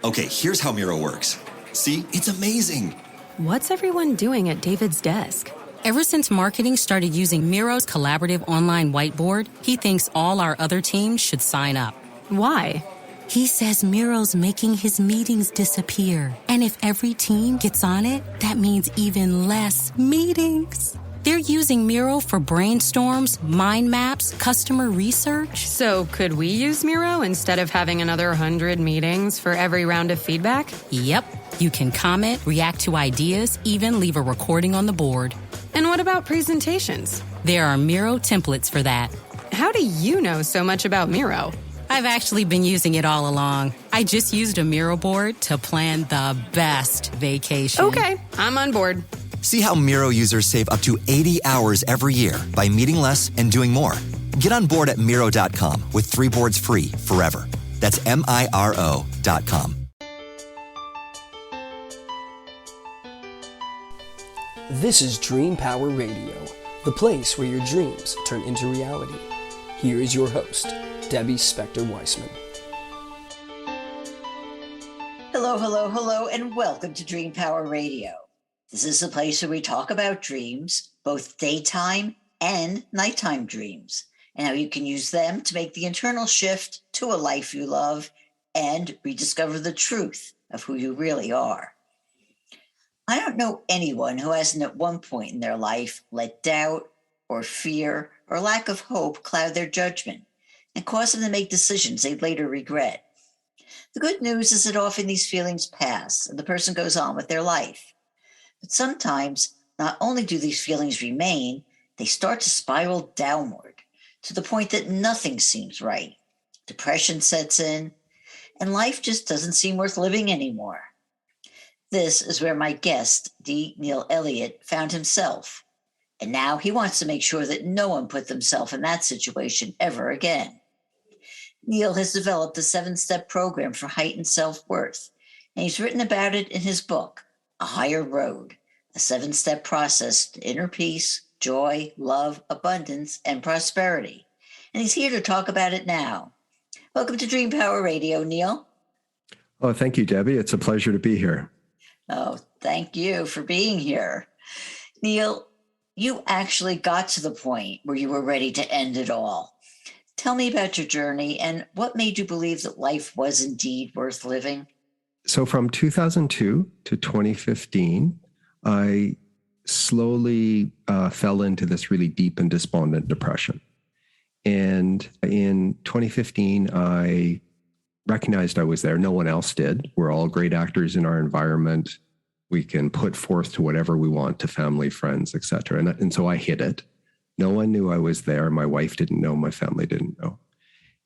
Okay, here's how Miro works. See, it's amazing. What's everyone doing at David's desk? Ever since marketing started using Miro's collaborative online whiteboard, he thinks all our other teams should sign up. Why? He says Miro's making his meetings disappear. And if every team gets on it, that means even less meetings. They're using Miro for brainstorms, mind maps, customer research. So could we use Miro instead of having another 100 meetings for every round of feedback? Yep. You can comment, react to ideas, even leave a recording on the board. And what about presentations? There are Miro templates for that. How do you know so much about Miro? I've actually been using it all along. I just used a Miro board to plan the best vacation. Okay, I'm on board. See how Miro users save up to 80 hours every year by meeting less and doing more. Get on board at Miro.com with 3 boards free forever. That's MIRO.com. This is Dream Power Radio, the place where your dreams turn into reality. Here is your host, Debbie Spector-Weissman. Hello, and welcome to Dream Power Radio. This is the place where we talk about dreams, both daytime and nighttime dreams, and how you can use them to make the internal shift to a life you love and rediscover the truth of who you really are. I don't know anyone who hasn't at one point in their life let doubt or fear or lack of hope cloud their judgment and cause them to make decisions they later regret. The good news is that often these feelings pass and the person goes on with their life. But sometimes, not only do these feelings remain, they start to spiral downward to the point that nothing seems right. Depression sets in, and life just doesn't seem worth living anymore. This is where my guest, D. Neil Elliott, found himself. And now he wants to make sure that no one put themselves in that situation ever again. Neil has developed a 7-step program for heightened self-worth, and he's written about it in his book, A Higher Road, a 7-step process to inner peace, joy, love, abundance, and prosperity. And he's here to talk about it now. Welcome to Dream Power Radio, Neil. Oh, thank you, Debbie. It's a pleasure to be here. Oh, thank you for being here. Neil, you actually got to the point where you were ready to end it all. Tell me about your journey and what made you believe that life was indeed worth living. So from 2002 to 2015, I slowly fell into this really deep and despondent depression. And in 2015, I recognized I was there. No one else did. We're all great actors in our environment. We can put forth to whatever we want to family, friends, etc. And so I hid it. No one knew I was there. My wife didn't know. My family didn't know.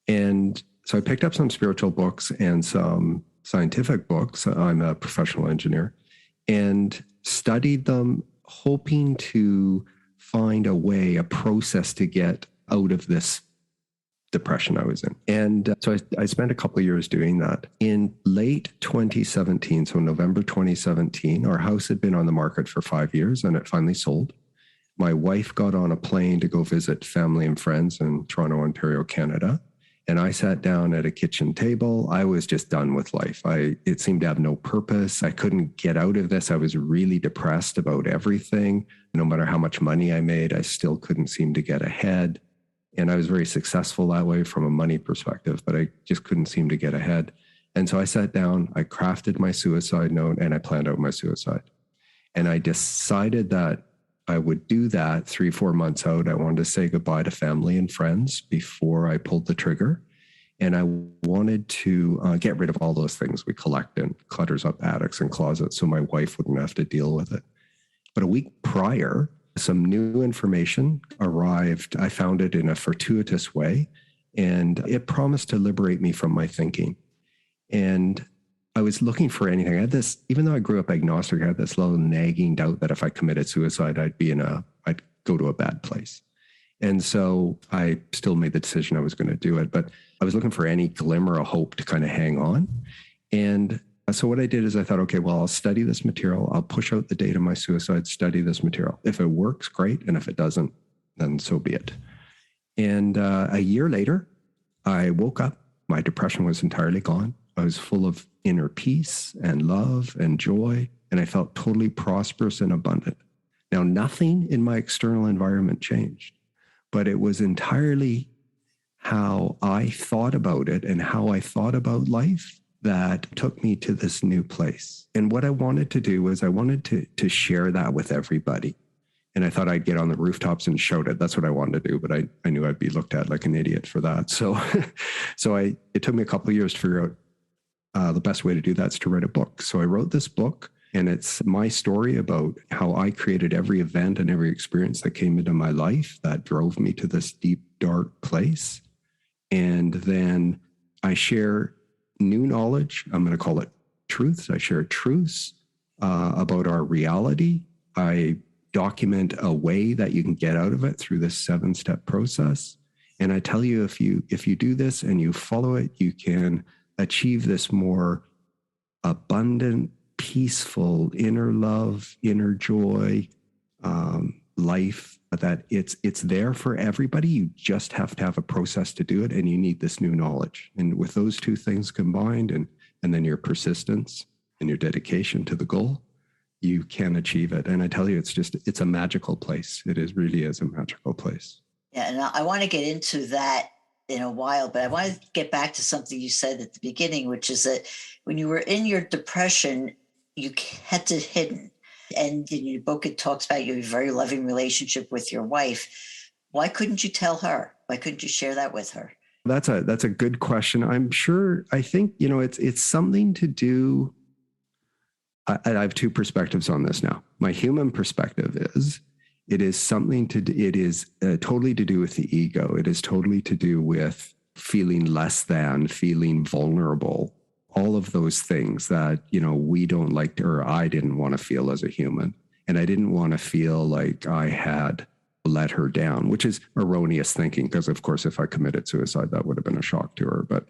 And so I picked up some spiritual books and some scientific books. I'm a professional engineer, and studied them, hoping to find a way, a process to get out of this depression I was in. And so I spent a couple of years doing that. In late 2017, so November 2017, our house had been on the market for 5 years and it finally sold. My wife got on a plane to go visit family and friends in Toronto, Ontario, Canada. And I sat down at a kitchen table. I was just done with life. It seemed to have no purpose. I couldn't get out of this. I was really depressed about everything. No matter how much money I made, I still couldn't seem to get ahead. And I was very successful that way from a money perspective, but I just couldn't seem to get ahead. And so I sat down, I crafted my suicide note, and I planned out my suicide. And I decided that I would do that 3-4 months out. I wanted to say goodbye to family and friends before I pulled the trigger. And I wanted to get rid of all those things we collect and clutters up attics and closets so my wife wouldn't have to deal with it. But a week prior, some new information arrived. I found it in a fortuitous way, and it promised to liberate me from my thinking. And I was looking for anything. I had this, even though I grew up agnostic, I had this little nagging doubt that if I committed suicide, I'd go to a bad place. And so I still made the decision I was going to do it, but I was looking for any glimmer of hope to kind of hang on. And so what I did is I thought, okay, well, I'll study this material. I'll push out the date of my suicide, study this material. If it works, great. And if it doesn't, then so be it. And a year later, I woke up. My depression was entirely gone. I was full of inner peace and love and joy, and I felt totally prosperous and abundant. Now, nothing in my external environment changed, but it was entirely how I thought about it and how I thought about life that took me to this new place. And what I wanted to do was I wanted to share that with everybody. And I thought I'd get on the rooftops and shout it. That's what I wanted to do, but I knew I'd be looked at like an idiot for that. So it took me a couple of years to figure out the best way to do that is to write a book. So I wrote this book, and it's my story about how I created every event and every experience that came into my life that drove me to this deep, dark place. And then I share new knowledge. I'm going to call it truths. I share truths about our reality. I document a way that you can get out of it through this 7-step process. And I tell you, if you do this and you follow it, you can achieve this more abundant, peaceful, inner love, inner joy, life, that it's there for everybody. You just have to have a process to do it, and you need this new knowledge. And with those two things combined, and then your persistence and your dedication to the goal, you can achieve it. And I tell you, it's a magical place. Really is a magical place. Yeah, and I want to get into that in a while, but I want to get back to something you said at the beginning, which is that when you were in your depression, you kept it hidden. And in your book, it talks about your very loving relationship with your wife. Why couldn't you tell her? Why couldn't you share that with her? That's a good question. I think, it's something to do. I have two perspectives on this now. My human perspective is, it is totally to do with the ego. It is totally to do with feeling less than, feeling vulnerable, all of those things that, we don't like to, or I didn't want to feel as a human. And I didn't want to feel like I had let her down, which is erroneous thinking, because of course, if I committed suicide, that would have been a shock to her. But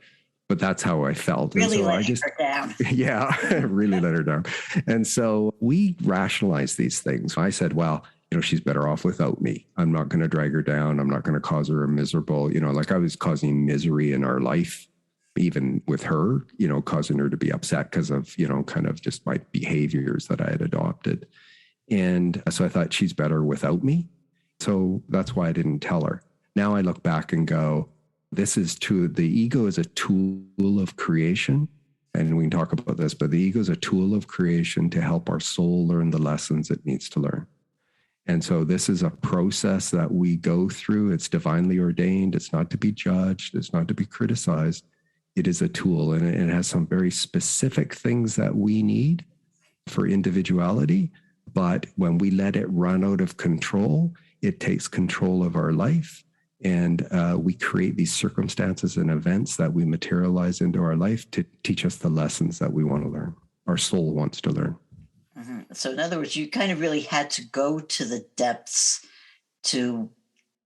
that's how I felt. Really and so letting her down. Yeah, really let her down. And so we rationalized these things. I said, well, she's better off without me. I'm not going to drag her down. I'm not going to cause her a miserable, like I was causing misery in our life, even with her, causing her to be upset because of, kind of just my behaviors that I had adopted. And so I thought, she's better without me. So that's why I didn't tell her. Now I look back and go, the ego is a tool of creation. And we can talk about this, but the ego is a tool of creation to help our soul learn the lessons it needs to learn. And so this is a process that we go through. It's divinely ordained. It's not to be judged. It's not to be criticized. It is a tool, and it has some very specific things that we need for individuality. But when we let it run out of control, it takes control of our life. And we create these circumstances and events that we materialize into our life to teach us the lessons that we want to learn, our soul wants to learn. Mm-hmm. So in other words, you kind of really had to go to the depths to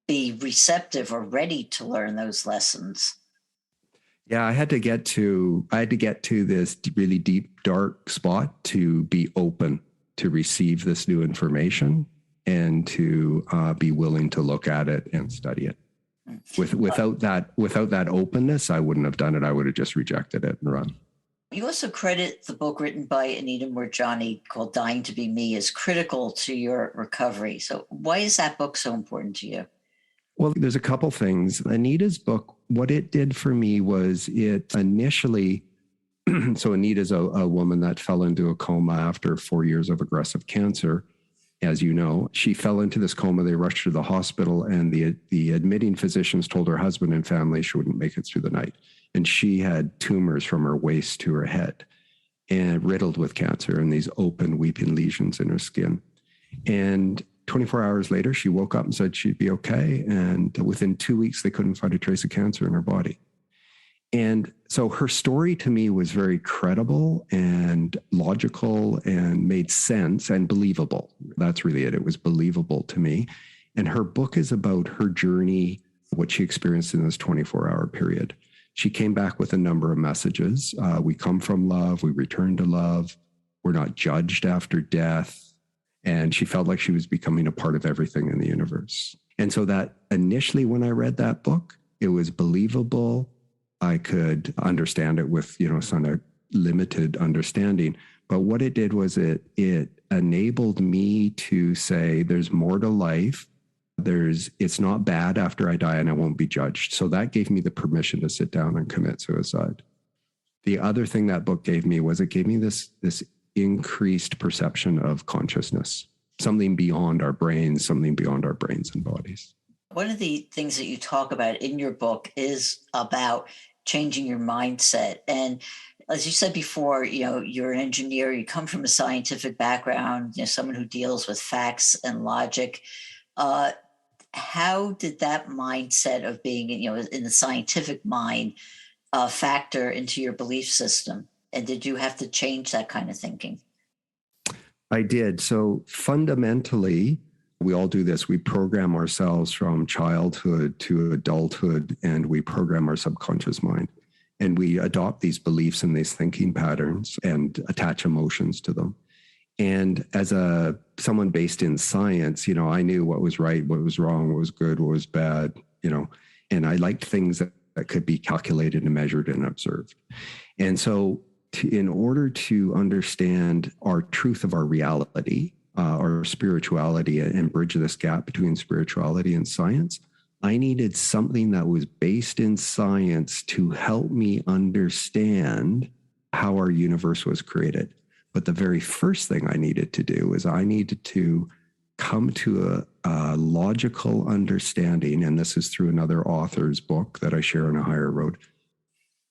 be receptive or ready to learn those lessons. Yeah, I had to get to this really deep, dark spot to be open to receive this new information and to be willing to look at it and study it. Without that openness, I wouldn't have done it. I would have just rejected it and run. You also credit the book written by Anita Moorjani called Dying to Be Me as critical to your recovery. So why is that book so important to you? Well, there's a couple things. Anita's book, what it did for me was it initially, so Anita's a woman that fell into a coma after 4 years of aggressive cancer. As you know, she fell into this coma. They rushed her to the hospital, and the admitting physicians told her husband and family she wouldn't make it through the night. And she had tumors from her waist to her head and riddled with cancer and these open weeping lesions in her skin. And 24 hours later, she woke up and said she'd be okay. And within 2 weeks, they couldn't find a trace of cancer in her body. And so her story to me was very credible and logical and made sense and believable. That's really it. It was believable to me. And her book is about her journey, what she experienced in this 24-hour period. She came back with a number of messages. We come from love. We return to love. We're not judged after death. And she felt like she was becoming a part of everything in the universe. And so that initially when I read that book, it was believable. I could understand it with, some limited understanding. But what it did was it enabled me to say there's more to life. It's not bad after I die and I won't be judged. So that gave me the permission to sit down and commit suicide. The other thing that book gave me was it gave me this increased perception of consciousness, something beyond our brains and bodies. One of the things that you talk about in your book is about changing your mindset. And as you said before, you're an engineer, you come from a scientific background, someone who deals with facts and logic. How did that mindset of being, in the scientific mind factor into your belief system? And did you have to change that kind of thinking? I did. So fundamentally, we all do this. We program ourselves from childhood to adulthood, and we program our subconscious mind. And we adopt these beliefs and these thinking patterns and attach emotions to them. And as someone based in science, I knew what was right, what was wrong, what was good, what was bad, and I liked things that could be calculated and measured and observed. And so in order to understand our truth of our reality, our spirituality, and bridge this gap between spirituality and science, I needed something that was based in science to help me understand how our universe was created. But the very first thing I needed to do is I needed to come to a logical understanding, and this is through another author's book that I share on A Higher Road,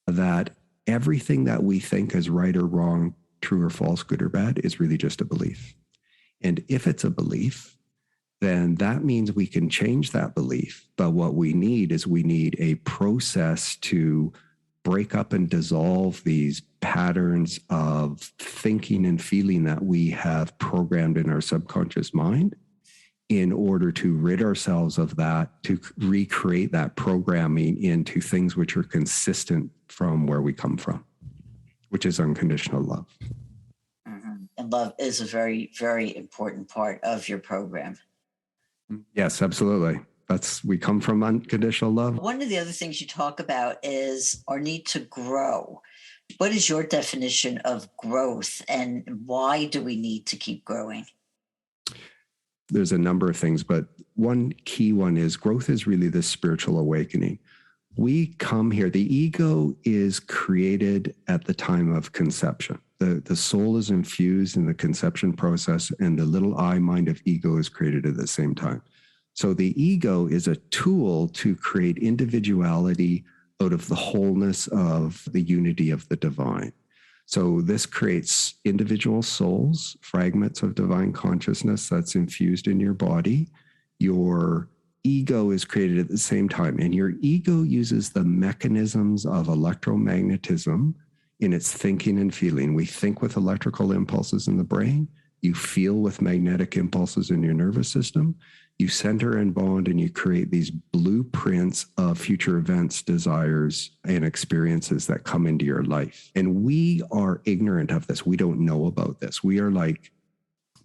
that everything that we think is right or wrong, true or false, good or bad, is really just a belief. And if it's a belief, then that means we can change that belief. But what we need is a process to break up and dissolve these patterns of thinking and feeling that we have programmed in our subconscious mind in order to rid ourselves of that, to recreate that programming into things which are consistent from where we come from, which is unconditional love. Mm-hmm. And love is a very, very important part of your program. Yes, absolutely. We come from unconditional love. One of the other things you talk about is our need to grow. What is your definition of growth, and why do we need to keep growing? There's a number of things, but one key one is growth is really this spiritual awakening. We come here, the ego is created at the time of conception. The soul is infused in the conception process, and the little I mind of ego is created at the same time. So the ego is a tool to create individuality out of the wholeness of the unity of the divine. So this creates individual souls, fragments of divine consciousness that's infused in your body. Your ego is created at the same time, and your ego uses the mechanisms of electromagnetism in its thinking and feeling. We think with electrical impulses in the brain. You feel with magnetic impulses in your nervous system. You center and bond, and you create these blueprints of future events, desires, and experiences that come into your life. And we are ignorant of this. We don't know about this. We are like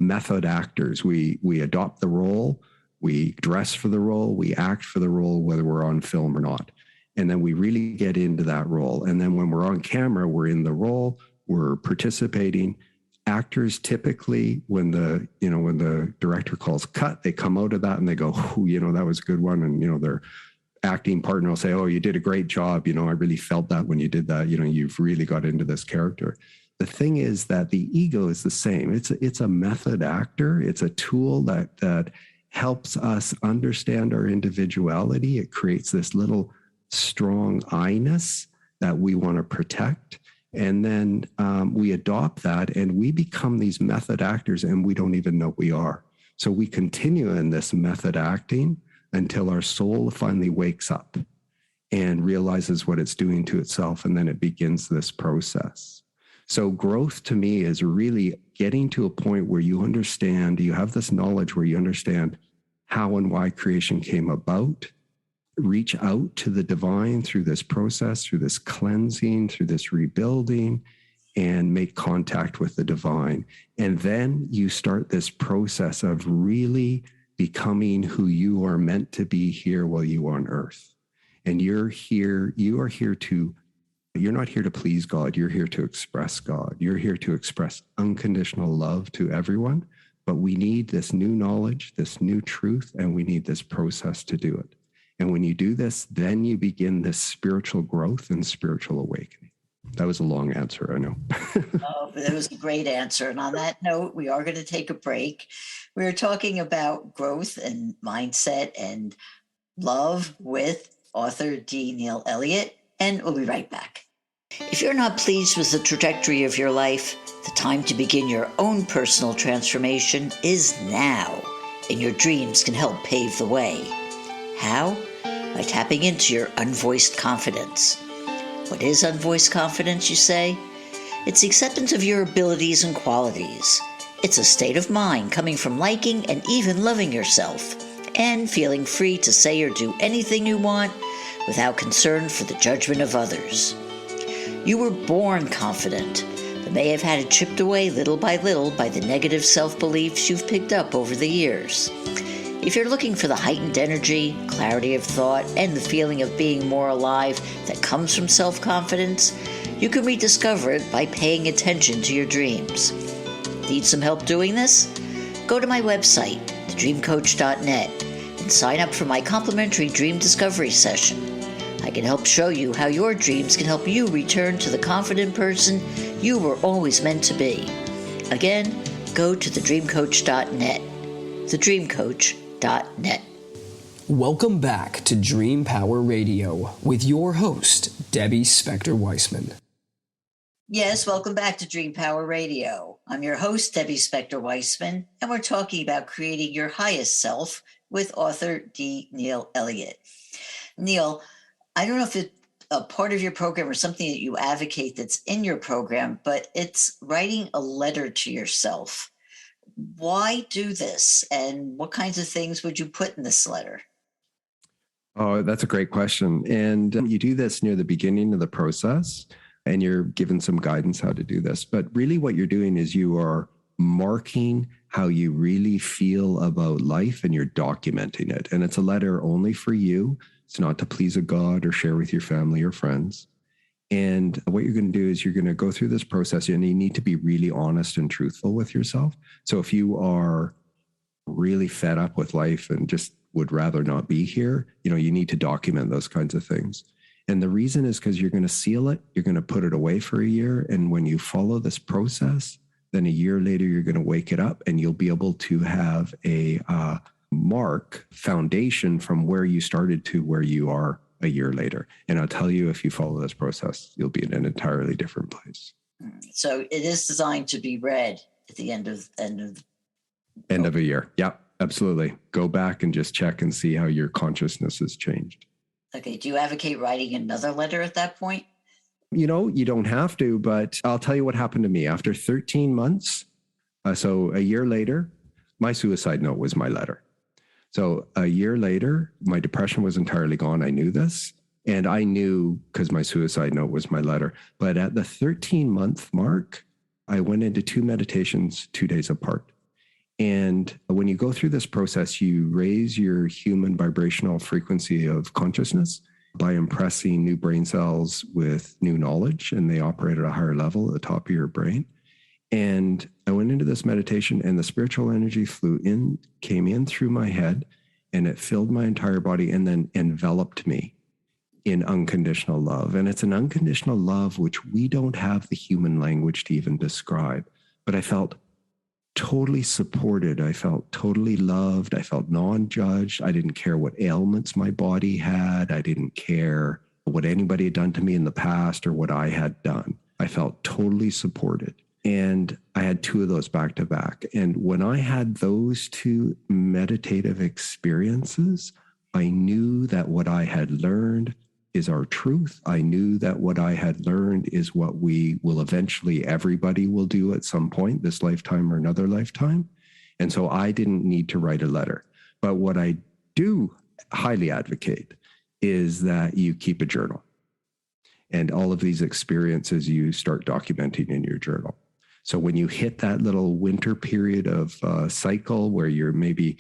method actors. We adopt the role, we dress for the role, we act for the role, whether we're on film or not. And then we really get into that role. And then when we're on camera, we're in the role, we're participating. Actors typically, when the director calls cut, they come out of that and they go, that was a good one. And, their acting partner will say, oh, you did a great job. I really felt that when you did that, you've really got into this character. The thing is that the ego is the same. It's a method actor. It's a tool that helps us understand our individuality. It creates this little strong I-ness that we want to protect. And then we adopt that and we become these method actors, and we don't even know we are. So we continue in this method acting until our soul finally wakes up and realizes what it's doing to itself. And then it begins this process. So growth to me is really getting to a point where you understand, you have this knowledge where you understand how and why creation came about. Reach out to the divine through this process, through this cleansing, through this rebuilding, and make contact with the divine. And then you start this process of really becoming who you are meant to be here while you are on earth. And you are here to, you're not here to please God. You're here to express God. You're here to express unconditional love to everyone. But we need this new knowledge, this new truth, and we need this process to do it. And when you do this, then you begin this spiritual growth and spiritual awakening. That was a long answer, I know. Oh, but it was a great answer. And on that note, we are going to take a break. We are talking about growth and mindset and love with author D. Neil Elliott, and we'll be right back. If you're not pleased with the trajectory of your life, the time to begin your own personal transformation is now, and your dreams can help pave the way. How? By tapping into your unvoiced confidence. What is unvoiced confidence, you say? It's the acceptance of your abilities and qualities. It's a state of mind coming from liking and even loving yourself, and feeling free to say or do anything you want without concern for the judgment of others. You were born confident, but may have had it chipped away little by little by the negative self-beliefs you've picked up over the years. If you're looking for the heightened energy, clarity of thought, and the feeling of being more alive that comes from self-confidence, you can rediscover it by paying attention to your dreams. Need some help doing this? Go to my website, thedreamcoach.net, and sign up for my complimentary dream discovery session. I can help show you how your dreams can help you return to the confident person you were always meant to be. Again, go to thedreamcoach.net. thedreamcoach.net. Welcome back to Dream Power Radio with your host, Debbie Spector-Weissman. Yes, welcome back to Dream Power Radio. I'm your host, Debbie Spector-Weissman, and we're talking about creating your highest self with author D. Neil Elliott. Neil, I don't know if it's a part of your program or something that you advocate that's in your program, but it's writing a letter to yourself. Why do this? And what kinds of things would you put in this letter? Oh, that's a great question. And you do this near the beginning of the process, and you're given some guidance how to do this. But really what you're doing is you are marking how you really feel about life, and you're documenting it. And it's a letter only for you. It's not to please a God or share with your family or friends. And what you're going to do is you're going to go through this process, and you need to be really honest and truthful with yourself. So if you are really fed up with life and just would rather not be here, you need to document those kinds of things. And the reason is because you're going to seal it, you're going to put it away for a year. And when you follow this process, then a year later, you're going to wake it up, and you'll be able to have a foundation from where you started to where you are a year later. And I'll tell you, if you follow this process, you'll be in an entirely different place. So it is designed to be read at the end of a year. Yeah, absolutely. Go back and just check and see how your consciousness has changed. Okay. Do you advocate writing another letter at that point? You don't have to, but I'll tell you what happened to me after 13 months. So a year later, my suicide note was my letter. So a year later, my depression was entirely gone. I knew this, and I knew because my suicide note was my letter. But at the 13-month mark, I went into 2 meditations 2 days apart. And when you go through this process, you raise your human vibrational frequency of consciousness by impressing new brain cells with new knowledge, and they operate at a higher level at the top of your brain. And I went into this meditation, and the spiritual energy came in through my head, and it filled my entire body and then enveloped me in unconditional love. And it's an unconditional love which we don't have the human language to even describe. But I felt totally supported. I felt totally loved. I felt non-judged. I didn't care what ailments my body had. I didn't care what anybody had done to me in the past or what I had done. I felt totally supported. And I had 2 of those back to back. And when I had those 2 meditative experiences, I knew that what I had learned is our truth. I knew that what I had learned is what we will eventually, everybody will do at some point, this lifetime or another lifetime. And so I didn't need to write a letter. But what I do highly advocate is that you keep a journal. And all of these experiences you start documenting in your journal. So when you hit that little winter period of cycle where you're maybe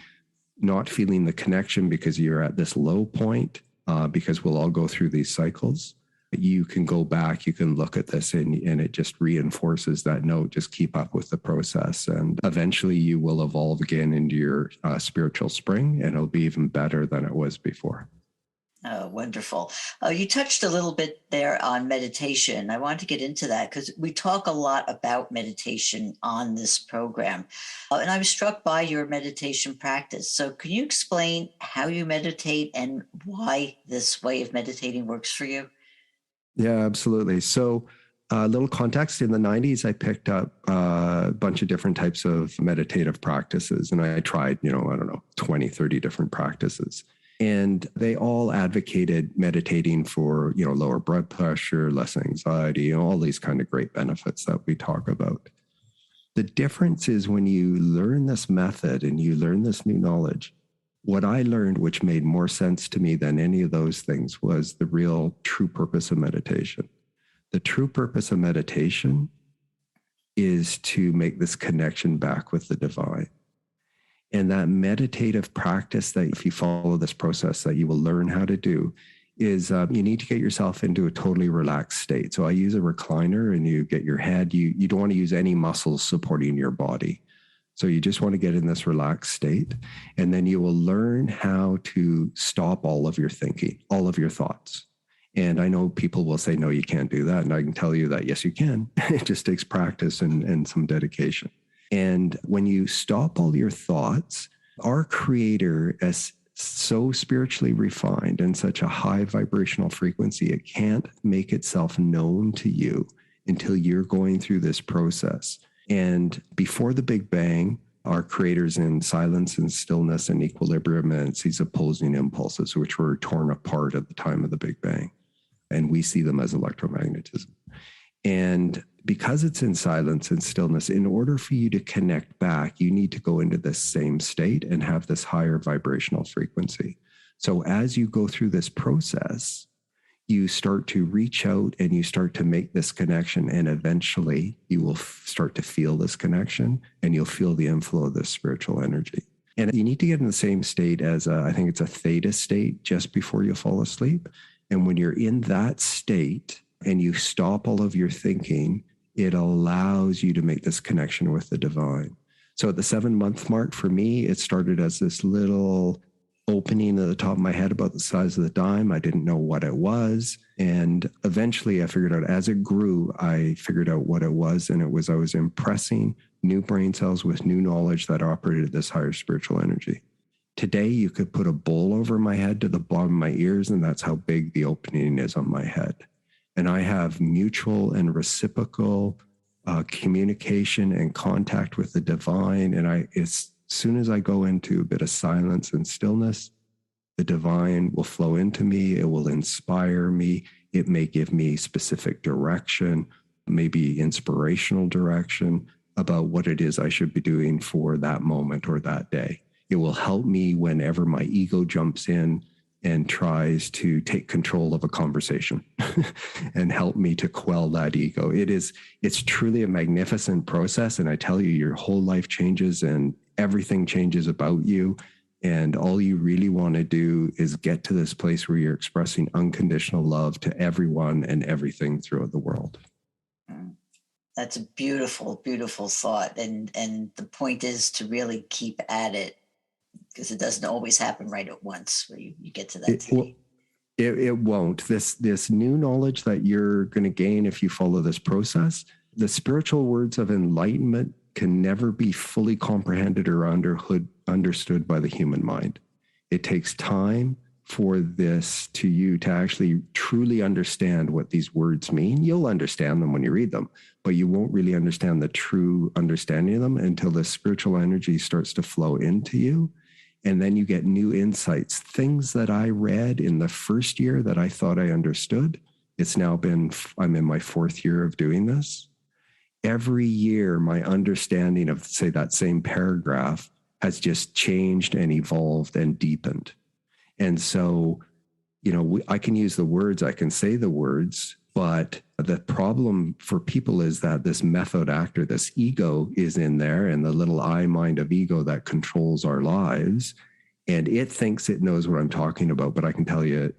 not feeling the connection because you're at this low point, because we'll all go through these cycles. You can go back, you can look at this, and it just reinforces that note. Just keep up with the process. And eventually you will evolve again into your spiritual spring, and it'll be even better than it was before. Oh, wonderful. You touched a little bit there on meditation. I wanted to get into that because we talk a lot about meditation on this program. And I was struck by your meditation practice. So can you explain how you meditate and why this way of meditating works for you? Yeah, absolutely. So a little context, in the 90s, I picked up a bunch of different types of meditative practices. And I tried, 20, 30 different practices. And they all advocated meditating for, lower blood pressure, less anxiety, all these kind of great benefits that we talk about. The difference is when you learn this method and you learn this new knowledge, what I learned, which made more sense to me than any of those things, was the real true purpose of meditation. The true purpose of meditation is to make this connection back with the divine. And that meditative practice, that if you follow this process that you will learn how to do, is you need to get yourself into a totally relaxed state. So I use a recliner, and you get your head, you don't want to use any muscles supporting your body. So you just want to get in this relaxed state, and then you will learn how to stop all of your thinking, all of your thoughts. And I know people will say, no, you can't do that. And I can tell you that, yes, you can. It just takes practice and some dedication. And when you stop all your thoughts, our Creator is so spiritually refined and such a high vibrational frequency, it can't make itself known to you until you're going through this process. And before the Big Bang, our Creator's in silence and stillness and equilibrium, and it's these opposing impulses, which were torn apart at the time of the Big Bang. And we see them as electromagnetism. And because it's in silence and stillness, in order for you to connect back, you need to go into this same state and have this higher vibrational frequency. So as you go through this process, you start to reach out and you start to make this connection, and eventually you will start to feel this connection, and you'll feel the inflow of this spiritual energy. And you need to get in the same state as I think it's a theta state just before you fall asleep. And when you're in that state and you stop all of your thinking, it allows you to make this connection with the divine. So at the 7-month mark, for me, it started as this little opening at the top of my head about the size of the dime. I didn't know what it was. And eventually I figured out, as it grew, I figured out what it was. And it was, I was impressing new brain cells with new knowledge that operated this higher spiritual energy. Today, you could put a bowl over my head to the bottom of my ears, and that's how big the opening is on my head. And I have mutual and reciprocal communication and contact with the divine. And as soon as I go into a bit of silence and stillness, the divine will flow into me. It will inspire me. It may give me specific direction, maybe inspirational direction about what it is I should be doing for that moment or that day. It will help me whenever my ego jumps in and tries to take control of a conversation and help me to quell that ego. It's truly a magnificent process. And I tell you, your whole life changes and everything changes about you. And all you really want to do is get to this place where you're expressing unconditional love to everyone and everything throughout the world. That's a beautiful, beautiful thought. And the point is to really keep at it, because it doesn't always happen right at once where you get to that state. It won't. This new knowledge that you're going to gain if you follow this process, the spiritual words of enlightenment can never be fully comprehended or understood by the human mind. It takes time for this to actually truly understand what these words mean. You'll understand them when you read them, but you won't really understand the true understanding of them until the spiritual energy starts to flow into you. And then you get new insights, things that I read in the first year that I thought I understood. I'm in my 4th year of doing this. Every year, my understanding of, say, that same paragraph has just changed and evolved and deepened. And so, I can use the words, I can say the words, but the problem for people is that this method actor, this ego is in there, and the little I mind of ego that controls our lives. And it thinks it knows what I'm talking about, but I can tell you,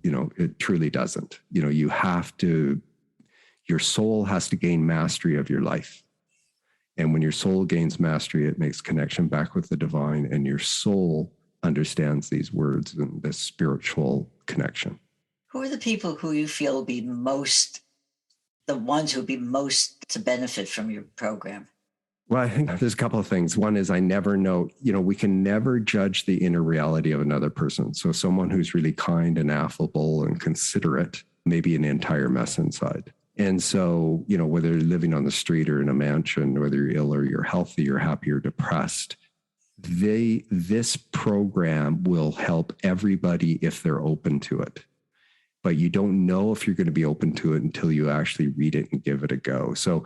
it truly doesn't. Your soul has to gain mastery of your life. And when your soul gains mastery, it makes connection back with the divine, and your soul understands these words and this spiritual connection. Who are the people who you feel will be the ones who would be most to benefit from your program? Well, I think there's a couple of things. One is I never know, we can never judge the inner reality of another person. So someone who's really kind and affable and considerate may be an entire mess inside. And so, whether you're living on the street or in a mansion, whether you're ill or you're healthy, you're happy or depressed, this program will help everybody if they're open to it. But you don't know if you're going to be open to it until you actually read it and give it a go. So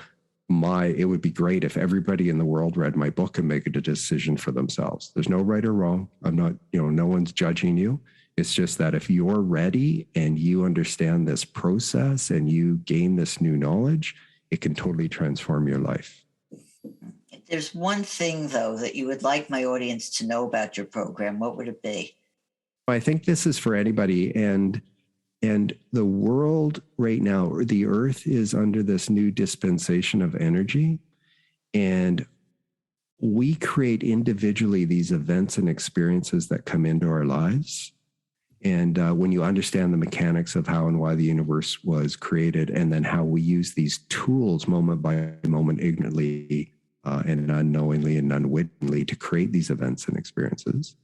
it would be great if everybody in the world read my book and make a decision for themselves. There's no right or wrong. I'm not, no one's judging you. It's just that if you're ready and you understand this process and you gain this new knowledge, it can totally transform your life. There's one thing, though, that you would like my audience to know about your program. What would it be? I think this is for anybody. And the world right now, the earth is under this new dispensation of energy. And we create individually these events and experiences that come into our lives. And when you understand the mechanics of how and why the universe was created, and then how we use these tools moment by moment, ignorantly and unknowingly and unwittingly to create these events and experiences,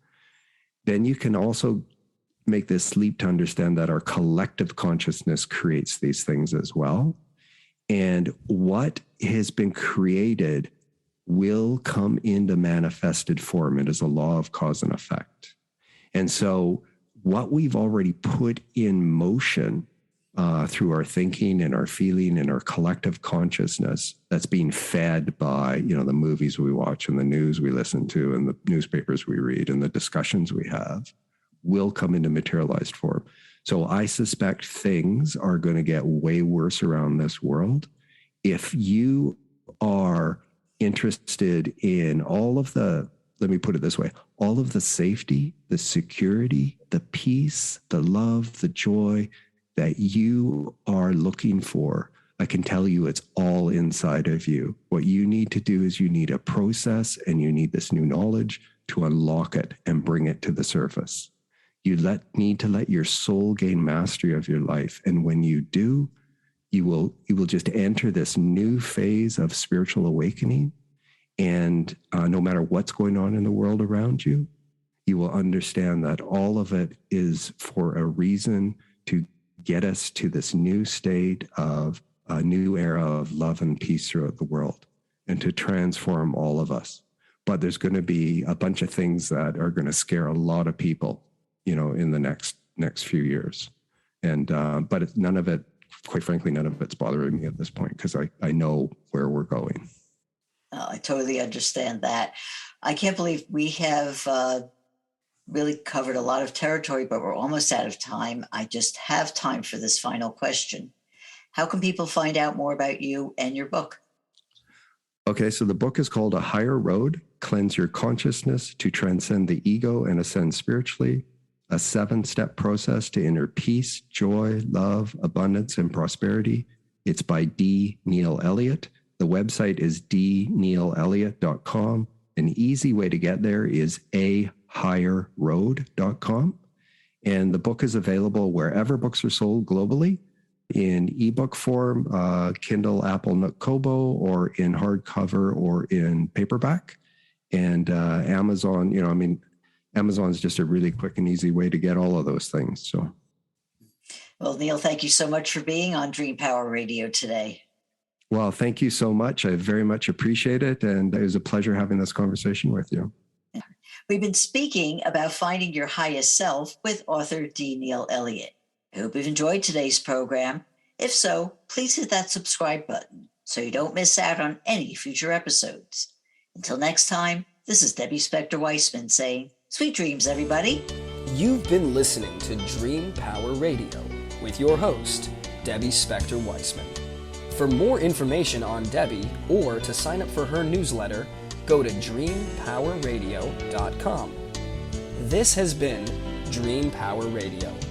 then you can also make this leap to understand that our collective consciousness creates these things as well. And what has been created will come into manifested form. It is a law of cause and effect. And so what we've already put in motion through our thinking and our feeling and our collective consciousness that's being fed by, the movies we watch and the news we listen to and the newspapers we read and the discussions we have will come into materialized form. So I suspect things are going to get way worse around this world. If you are interested in let me put it this way, all of the safety, the security, the peace, the love, the joy that you are looking for, I can tell you it's all inside of you. What you need to do is you need a process and you need this new knowledge to unlock it and bring it to the surface. You need to let your soul gain mastery of your life. And when you do, you will just enter this new phase of spiritual awakening. And no matter what's going on in the world around you, you will understand that all of it is for a reason to get us to this new state of a new era of love and peace throughout the world and to transform all of us. But there's going to be a bunch of things that are going to scare a lot of people, in the next few years. And but none of it, quite frankly, none of it's bothering me at this point because I know where we're going. I totally understand that. I can't believe we have really covered a lot of territory, but we're almost out of time. I just have time for this final question. How can people find out more about you and your book? Okay, so the book is called A Higher Road, Cleanse Your Consciousness to Transcend the Ego and Ascend Spiritually, a 7-step process to inner peace, joy, love, abundance, and prosperity. It's by D. Neil Elliott. The website is dneilelliott.com. An easy way to get there is ahigherroad.com. And the book is available wherever books are sold globally, in ebook form, Kindle, Apple, Nook, Kobo, or in hardcover or in paperback. And Amazon, Amazon's just a really quick and easy way to get all of those things. So, well, Neil, thank you so much for being on Dream Power Radio today. Well, thank you so much. I very much appreciate it. And it was a pleasure having this conversation with you. We've been speaking about finding your highest self with author D. Neil Elliott. I hope you've enjoyed today's program. If so, please hit that subscribe button so you don't miss out on any future episodes. Until next time, this is Debbie Spector-Weissman saying, sweet dreams, everybody. You've been listening to Dream Power Radio with your host, Debbie Spector-Weissman. For more information on Debbie or to sign up for her newsletter, go to dreampowerradio.com. This has been Dream Power Radio.